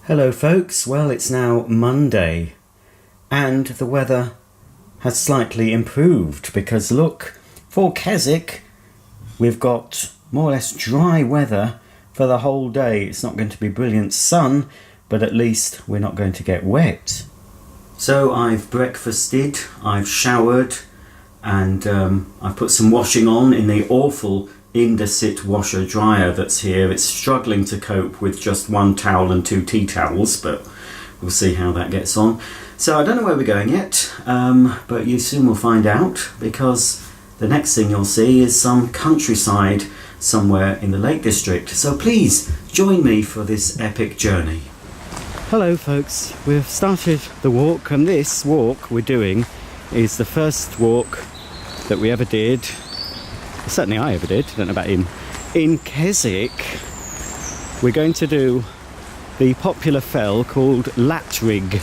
Hello folks, well it's now Monday and the weather has slightly improved because look, for Keswick we've got more or less dry weather for the whole day. It's not going to be brilliant sun, but at least we're not going to get wet. So I've breakfasted, I've showered and I've put some washing on in the awful Indesit washer dryer that's here. It's struggling to cope with just one towel and 2 tea towels, but we'll see how that gets on. So I don't know where we're going yet, but you soon will find out, because the next thing you'll see is some countryside somewhere in the Lake District. So please join me for this epic journey. Hello folks, we've started the walk, and this walk we're doing is the first walk that we ever did. Certainly I ever did, I don't know about him. In Keswick, we're going to do the popular fell called Latrigg,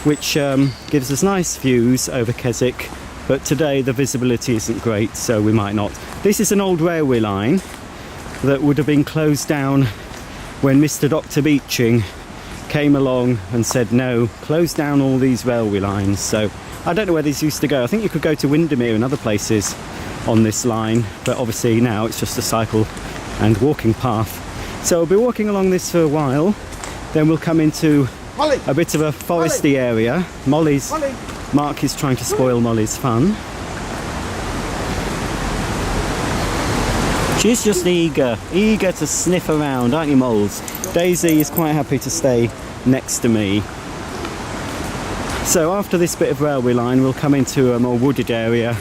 which gives us nice views over Keswick, but today the visibility isn't great, so we might not. This is an old railway line that would have been closed down when Mr. Dr. Beeching came along and said, no, close down all these railway lines. So I don't know where these used to go. I think you could go to Windermere and other places on this line, but obviously now it's just a cycle and walking path. So we'll be walking along this for a while, then we'll come into a bit of a foresty area. Mark is trying to spoil Molly's fun. She's just eager to sniff around, aren't you, Moles? Daisy is quite happy to stay next to me. So after this bit of railway line, we'll come into a more wooded area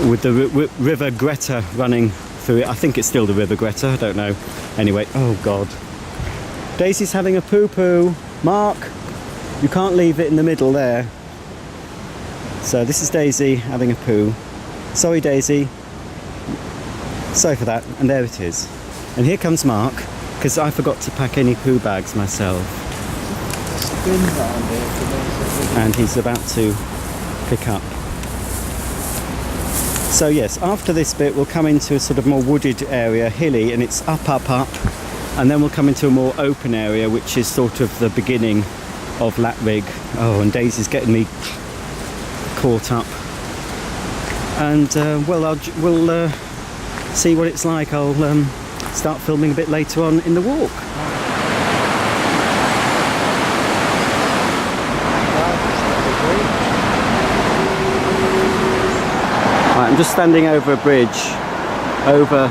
with the River Greta running through it. I think it's still the River Greta, I don't know. Anyway, oh God. Daisy's having a poo-poo. Mark, you can't leave it in the middle there. So this is Daisy having a poo. Sorry Daisy. Sorry for that. And there it is. And here comes Mark, because I forgot to pack any poo bags myself. And he's about to pick up. So yes, after this bit we'll come into a sort of more wooded area, hilly, and it's up, and then we'll come into a more open area, which is sort of the beginning of Latrigg. Oh, and Daisy's getting me caught up. And well, we'll see what it's like. I'll start filming a bit later on in the walk. I'm just standing over a bridge over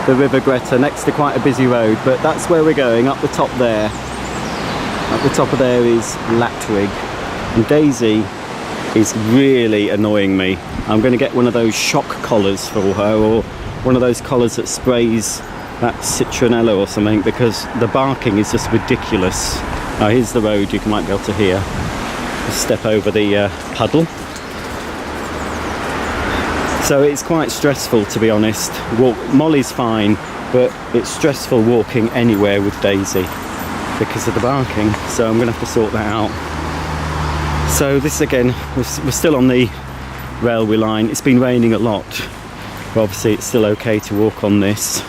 the River Greta next to quite a busy road, but that's where we're going, up the top there. Up the top of there is Latrigg, and Daisy is really annoying me. I'm going to get one of those shock collars for her, or one of those collars that sprays that citronella or something, because the barking is just ridiculous. Now here's the road, you might be able to hear. Just step over the puddle. So it's quite stressful, to be honest. Molly's fine, but it's stressful walking anywhere with Daisy because of the barking, so I'm going to have to sort that out. So this again, we're still on the railway line. It's been raining a lot, but obviously it's still okay to walk on this.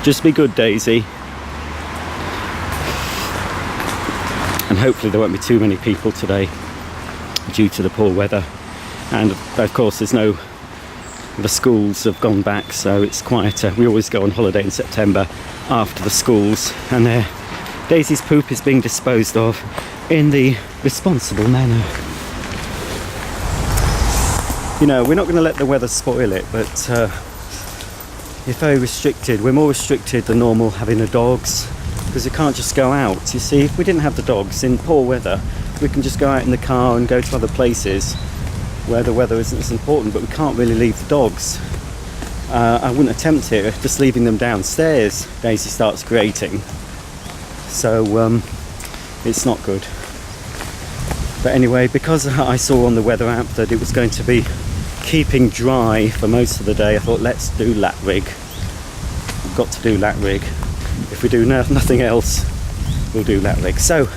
Just be good, Daisy. And hopefully there won't be too many people today due to the poor weather. And of course the schools have gone back, so it's quieter. We always go on holiday in September after the schools, and Daisy's poop is being disposed of in the responsible manner. You know, we're not going to let the weather spoil it, but you're very restricted. We're more restricted than normal having the dogs, because you can't just go out. You see, if we didn't have the dogs in poor weather, we can just go out in the car and go to other places where the weather isn't as important, but we can't really leave the dogs. I wouldn't attempt it, just leaving them downstairs. Daisy starts grating, so it's not good. But anyway, because I saw on the weather app that it was going to be keeping dry for most of the day, I thought, let's do Latrigg. We've got to do Latrigg. If we do nothing else, we'll do Latrigg. So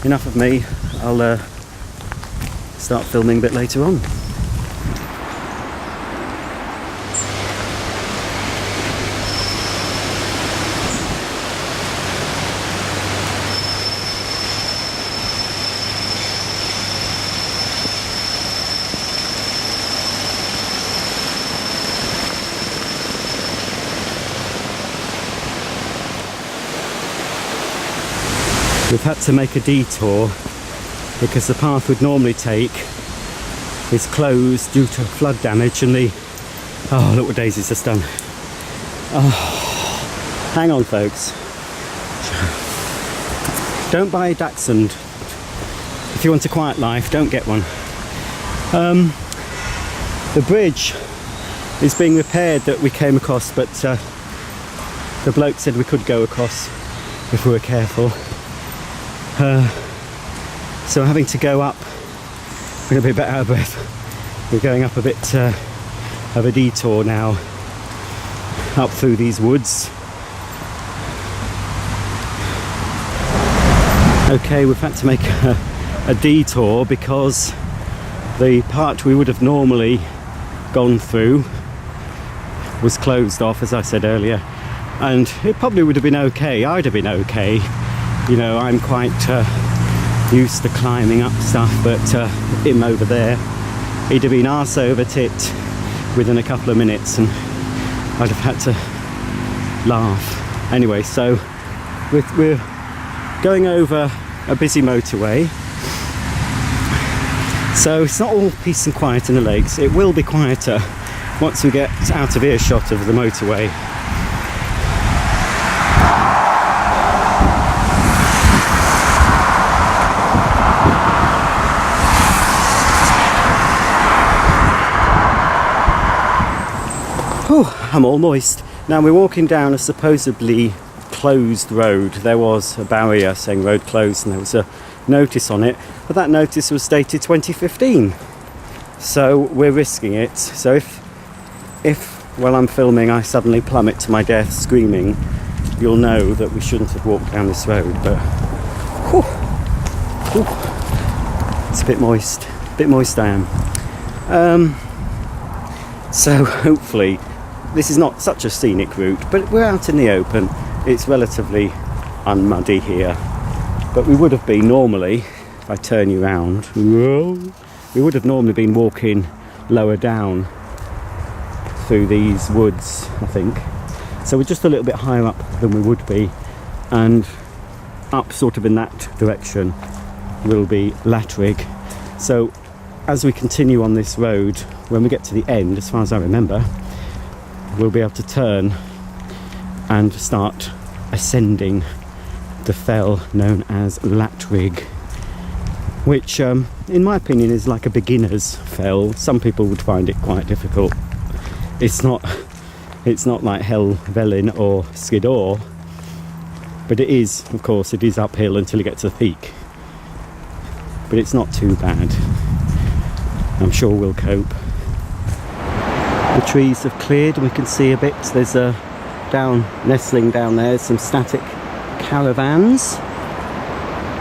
enough of me. I'll start filming a bit later on. we've had to make a detour because the path we'd normally take is closed due to flood damage, and the... oh, look what Daisy's just done. Oh, hang on folks. Don't buy a Dachshund. If you want a quiet life, don't get one. The bridge is being repaired that we came across, but the bloke said we could go across if we were careful. So we're having to go up. We're going to be a bit out of breath. We're going up a bit of a detour now, up through these woods. Okay, we've had to make a detour because the part we would have normally gone through was closed off, as I said earlier, and it probably would have been okay. I'd have been okay, you know, I'm quite used to climbing up stuff, but him over there, he'd have been arse over tit within a couple of minutes, and I'd have had to laugh. Anyway, so we're going over a busy motorway, so it's not all peace and quiet in the lakes. It will be quieter once we get out of earshot of the motorway. Oh, I'm all moist. Now we're walking down a supposedly closed road. There was a barrier saying road closed, and there was a notice on it, but that notice was dated 2015. So we're risking it. So if while I'm filming I suddenly plummet to my death screaming, you'll know that we shouldn't have walked down this road. But whew, whew, it's a bit moist I am. So hopefully this is not such a scenic route, but we're out in the open. It's relatively unmuddy here, but we would have been normally, if I turn you around, we would have normally been walking lower down through these woods, I think. So we're just a little bit higher up than we would be, and up sort of in that direction will be Latrigg. So as we continue on this road, when we get to the end, as far as I remember, we'll be able to turn and start ascending the fell known as Latrigg, which in my opinion is like a beginner's fell. Some people would find it quite difficult. It's not like Helvellyn or Skiddaw, but it is, of course, it is uphill until you get to the peak, but it's not too bad. I'm sure we'll cope. The trees have cleared and we can see a bit. There's a nestling down there, some static caravans,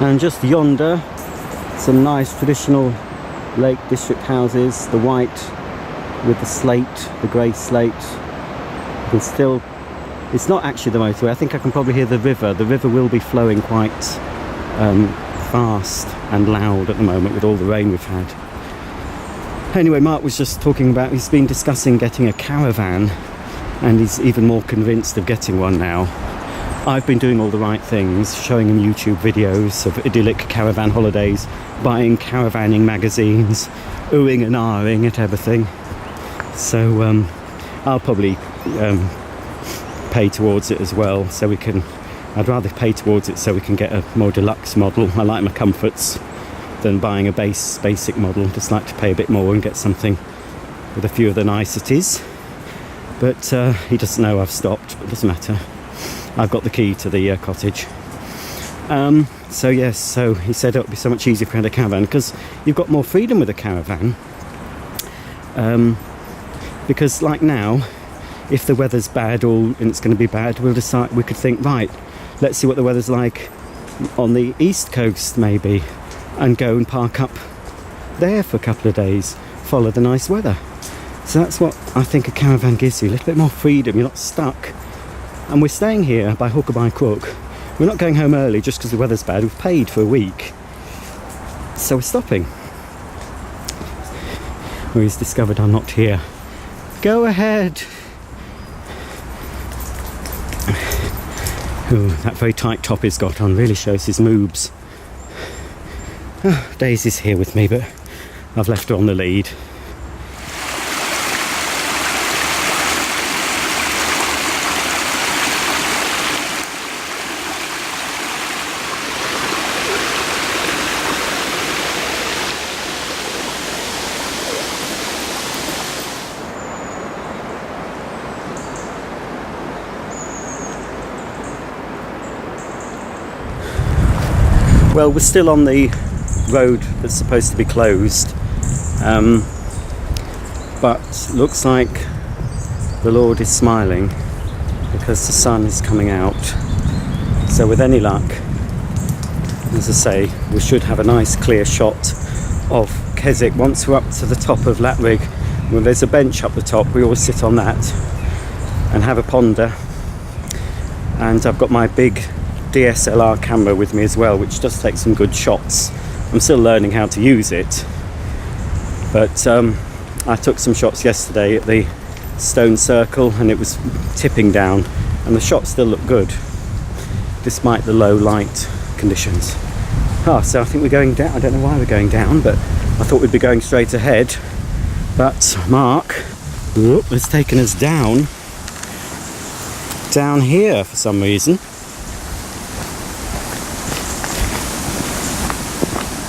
and just yonder some nice traditional Lake District houses, the white with the slate, the grey slate. You can still, it's not actually the motorway. I think I can probably hear the river. The river will be flowing quite fast and loud at the moment with all the rain we've had. Anyway, Mark was just talking about, he's been discussing getting a caravan, and he's even more convinced of getting one now. I've been doing all the right things, showing him YouTube videos of idyllic caravan holidays, buying caravanning magazines, oohing and ahhing at everything. So I'll probably pay towards it as well, so we can, I'd rather pay towards it so we can get a more deluxe model. I like my comforts than buying a basic model. Just like to pay a bit more and get something with a few of the niceties. But he doesn't know I've stopped, but it doesn't matter. I've got the key to the cottage. So yes, so he said it would be so much easier if we had a caravan, because you've got more freedom with a caravan. Because like now, if the weather's bad and it's going to be bad, we could think, right, let's see what the weather's like on the east coast maybe, and go and park up there for a couple of days, follow the nice weather. So that's what I think a caravan gives you, a little bit more freedom. You're not stuck. And we're staying here by hook or by crook. We're not going home early just because the weather's bad. We've paid for a week, so we're stopping. Well, he's discovered I'm not here. Go ahead. Ooh, that very tight top he's got on really shows his moves. Oh, Daisy's here with me, but I've left her on the lead. Well, we're still on the road that's supposed to be closed, but looks like the Lord is smiling because the sun is coming out. So with any luck, as I say, we should have a nice clear shot of Keswick. Once we're up to the top of Latrigg, well, there's a bench up the top, we always sit on that and have a ponder. And I've got my big DSLR camera with me as well, which does take some good shots. I'm still learning how to use it, but I took some shots yesterday at the stone circle and it was tipping down and the shots still look good despite the low light conditions. So I think we're going down. I don't know why we're going down, but I thought we'd be going straight ahead, but Mark has taken us down here for some reason.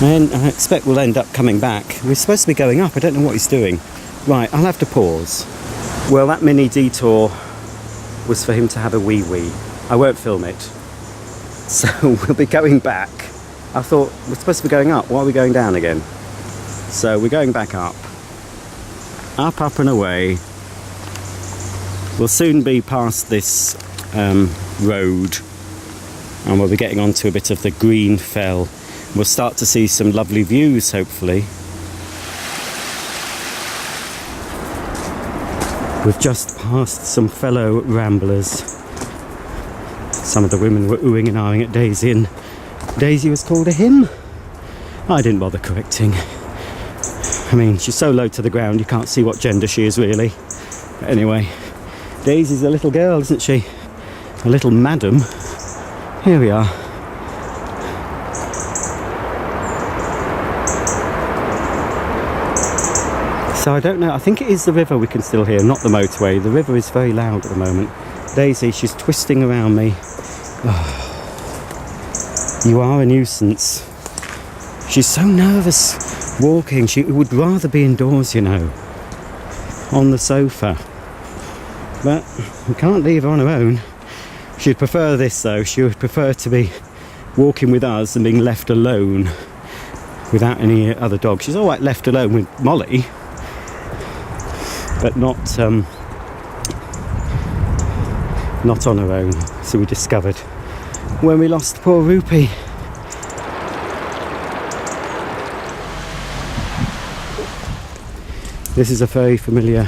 And I expect we'll end up coming back. We're supposed to be going up. I don't know what he's doing. Right, I'll have to pause. Well, that mini detour was for him to have a wee-wee. I won't film it. So we'll be going back. I thought we're supposed to be going up. Why are we going down again? So we're going back up. Up and away. We'll soon be past this road and we'll be getting onto a bit of the green fell. We'll start to see some lovely views, hopefully. We've just passed some fellow ramblers. Some of the women were oohing and ahhing at Daisy, and Daisy was called a him. I didn't bother correcting. I mean, she's so low to the ground you can't see what gender she is really. But anyway, Daisy's a little girl, isn't she? A little madam. Here we are. So I don't know, I think it is the river we can still hear, not the motorway. The river is very loud at the moment. Daisy, she's twisting around me. Oh, you are a nuisance. She's so nervous walking. She would rather be indoors, you know, on the sofa. But we can't leave her on her own. She'd prefer this though. She would prefer to be walking with us than being left alone without any other dogs. She's all right left alone with Molly, but not on her own. So we discovered when we lost poor Rupee. This is a very familiar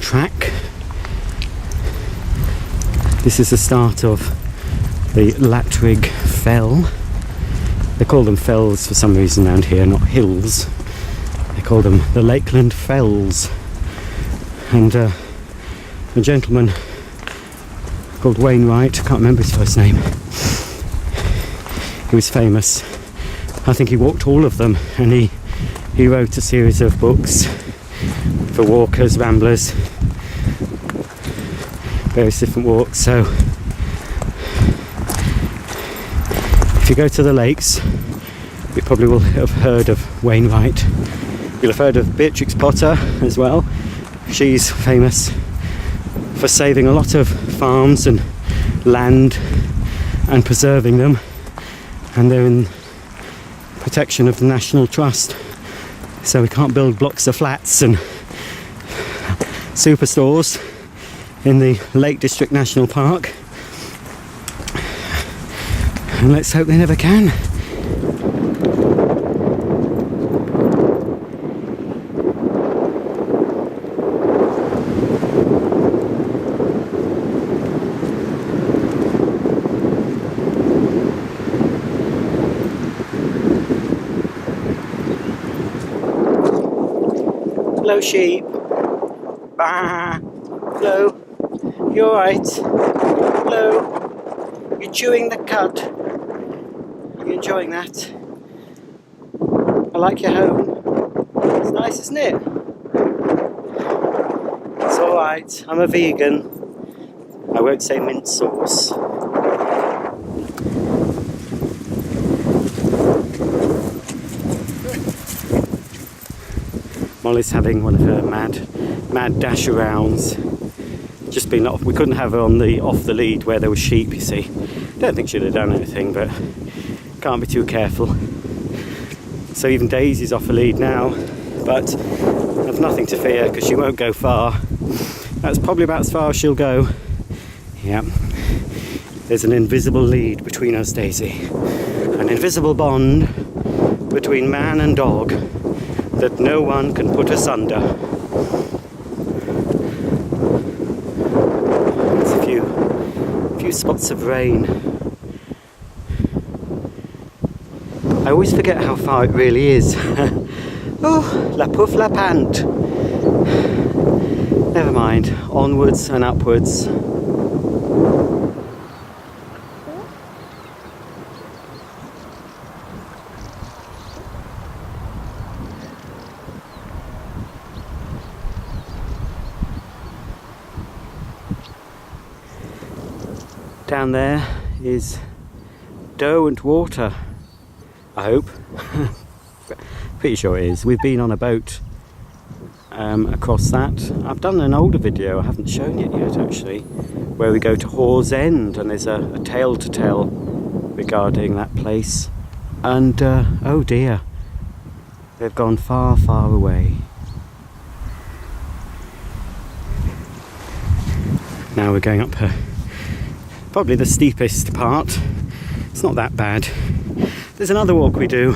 track. This is the start of the Latrigg Fell. They call them fells for some reason around here, not hills. They call them the Lakeland Fells. And a gentleman called Wainwright, I can't remember his first name, he was famous. I think he walked all of them, and he wrote a series of books for walkers, ramblers, various different walks. So if you go to the lakes, you probably will have heard of Wainwright. You'll have heard of Beatrix Potter as well. She's famous for saving a lot of farms and land and preserving them, and they're in protection of the National Trust, so we can't build blocks of flats and superstores in the Lake District National Park, and let's hope they never can. Hello sheep. Bah. Hello. You alright? Hello. chewing the cud. Are you enjoying that? I like your home. It's nice, isn't it? It's alright. I'm a vegan. I won't say mint sauce. Molly's having one of her mad dash arounds. Just been off. We couldn't have her on the off the lead where there were sheep, you see. Don't think she'd have done anything, but can't be too careful. So even Daisy's off the lead now, but I've nothing to fear because she won't go far. That's probably about as far as she'll go. Yeah. There's an invisible lead between us, Daisy. An invisible bond between man and dog that no one can put asunder. There's a few spots of rain. I always forget how far it really is. Oh, la pouf la pant. Never mind, onwards and upwards. Down there is Derwent water, I hope. Pretty sure it is. We've been on a boat across that. I've done an older video, I haven't shown it yet actually, where we go to Hore's End and there's a tale to tell regarding that place. And oh dear, they've gone far, far away. Now we're going up probably the steepest part. It's not that bad. There's another walk we do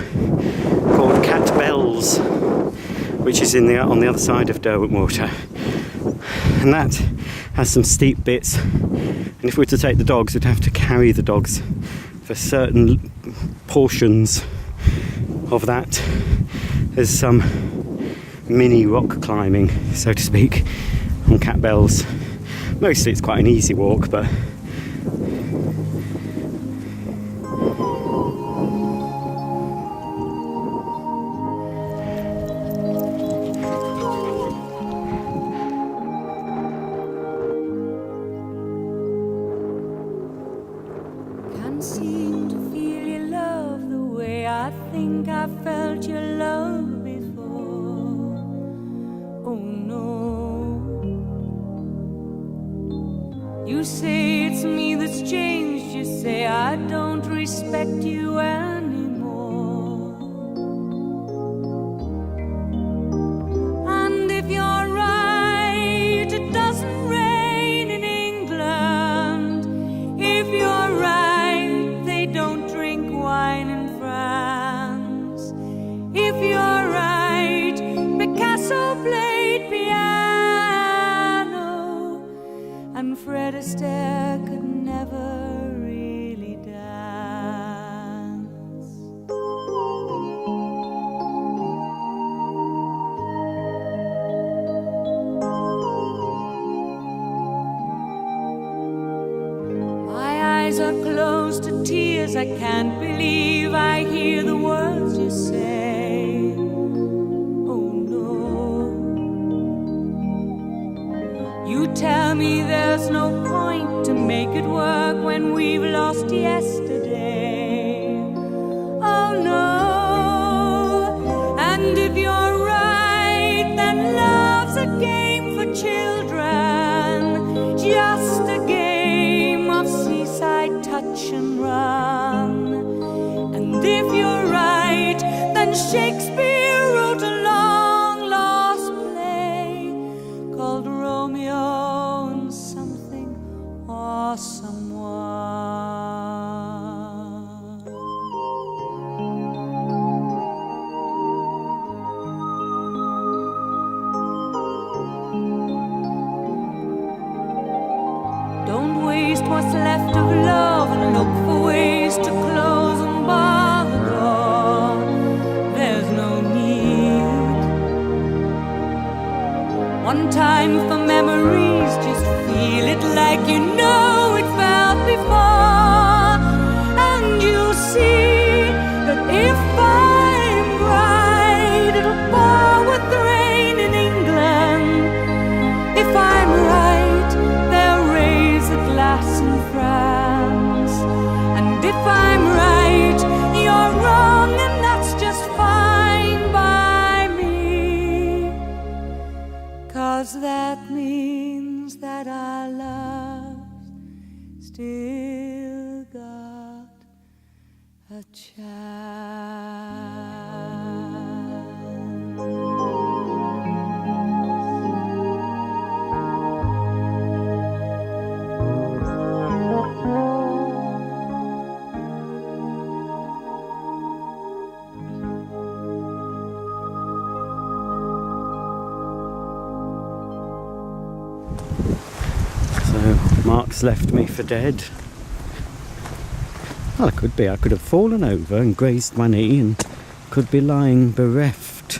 called Cat Bells, which is on the other side of Derwent Water, and that has some steep bits, and if we were to take the dogs we'd have to carry the dogs for certain portions of that. There's some mini rock climbing, so to speak, on Cat Bells. Mostly it's quite an easy walk, but seem to feel your love the way I think I felt your love before. Oh no. You say it's me that's changed. You say I don't respect you anymore. And if you're right, it doesn't rain in England. If you're right, they don't drink wine in France. If you're right, Picasso played piano, and Fred Astaire could never really dance. My eyes are closed to tears. I can't believe I hear the words you say. Oh no. You tell me there's no point to make it work when we've lost yesterday. Oh no. And if you're right, then love's a game for children, just a game of seaside touch and run. And if you're right, then Shakespeare wrote a long lost play called Romeo and something or someone. Don't waste what's left of love and look for ways to close and bar the door. There's no need. One time for memories, just feel it like you know it felt before. see that if I'm right, it'll pour with rain in England. If I'm right, they'll raise a glass in France. And if I'm right, you're wrong, and that's just fine by me. 'Cause that means that our love's still got a chance. So Mark's left me for dead. Well, I could be. I could have fallen over and grazed my knee and could be lying bereft.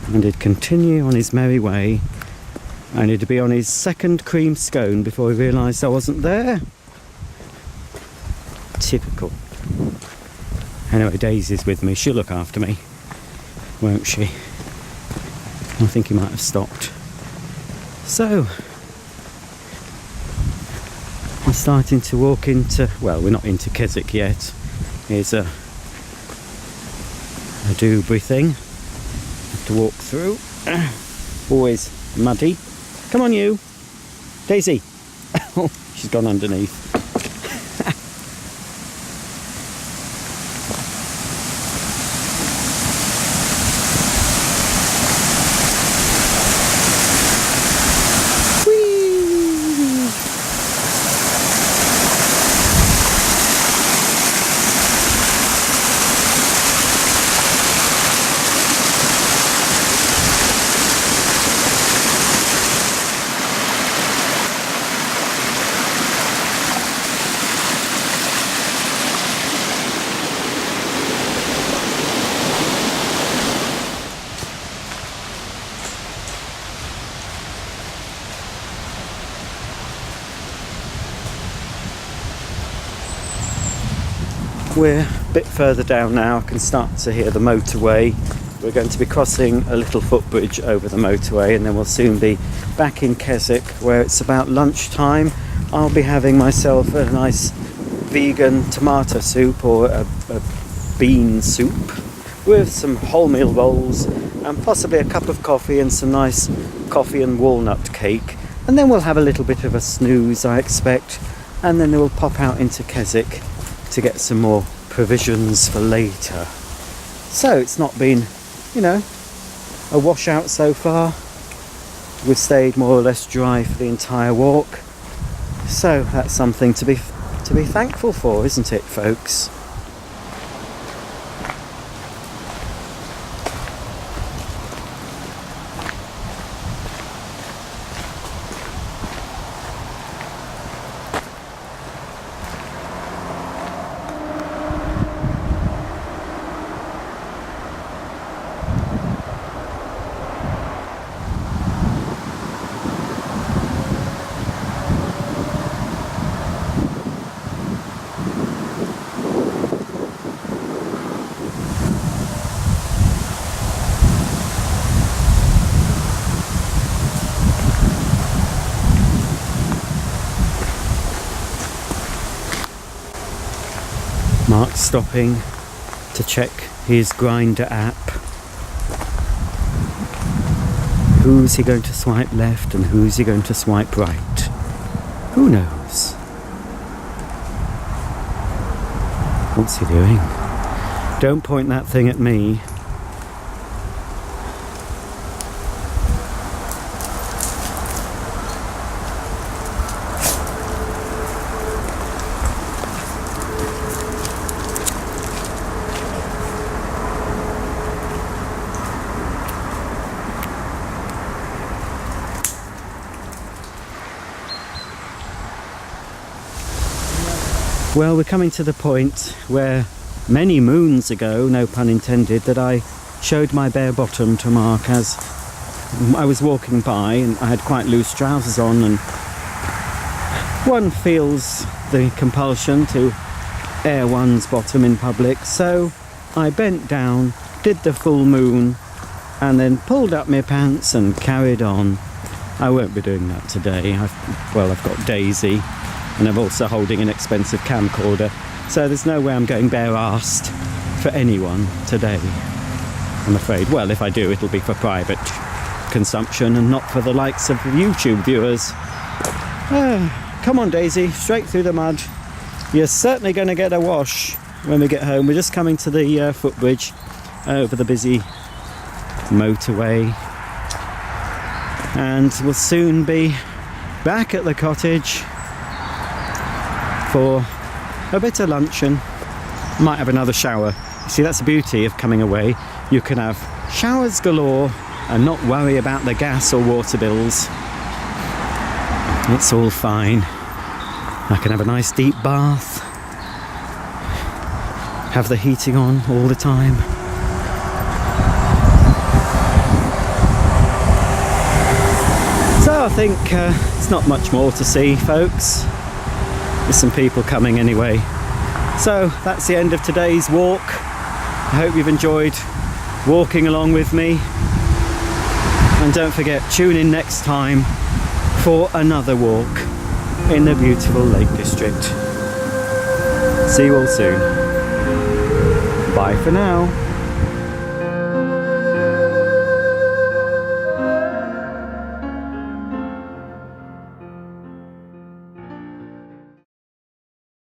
And he'd continue on his merry way, and he'd be on his second cream scone before he realised I wasn't there. Typical. Anyway, Daisy's with me. She'll look after me, won't she? I think he might have stopped. So, I'm starting to walk into, well, we're not into Keswick yet. Here's a doobry thing. Have to walk through. Always muddy. Come on, you. Daisy. Oh, she's gone underneath. We're a bit further down now. I can start to hear the motorway. We're going to be crossing a little footbridge over the motorway, and then we'll soon be back in Keswick, where it's about lunchtime. I'll be having myself a nice vegan tomato soup or a bean soup with some wholemeal rolls and possibly a cup of coffee and some nice coffee and walnut cake. And then we'll have a little bit of a snooze, I expect, and then we'll pop out into Keswick to get some more provisions for later. So it's not been, a washout so far. We've stayed more or less dry for the entire walk. So that's something to be thankful for, isn't it, folks? Mark's stopping to check his grinder app. Who's he going to swipe left and who's he going to swipe right? Who knows? What's he doing? Don't point that thing at me. Well, we're coming to the point where many moons ago, no pun intended, that I showed my bare bottom to Mark as I was walking by, and I had quite loose trousers on, and one feels the compulsion to air one's bottom in public, so I bent down, did the full moon, and then pulled up my pants and carried on. I won't be doing that today. I've got Daisy, and I'm also holding an expensive camcorder, so there's no way I'm going bare-arsed for anyone today, I'm afraid. Well, if I do, it'll be for private consumption and not for the likes of YouTube viewers. Come on, Daisy, straight through the mud. You're certainly going to get a wash when we get home. We're just coming to the footbridge over the busy motorway, and we'll soon be back at the cottage for a bit of luncheon. Might have another shower. See, that's the beauty of coming away. You can have showers galore and not worry about the gas or water bills. It's all fine. I can have a nice deep bath, have the heating on all the time. So I think it's not much more to see, folks. There's some people coming anyway. So that's the end of today's walk. I hope you've enjoyed walking along with me. And don't forget, tune in next time for another walk in the beautiful Lake District. See you all soon. Bye for now.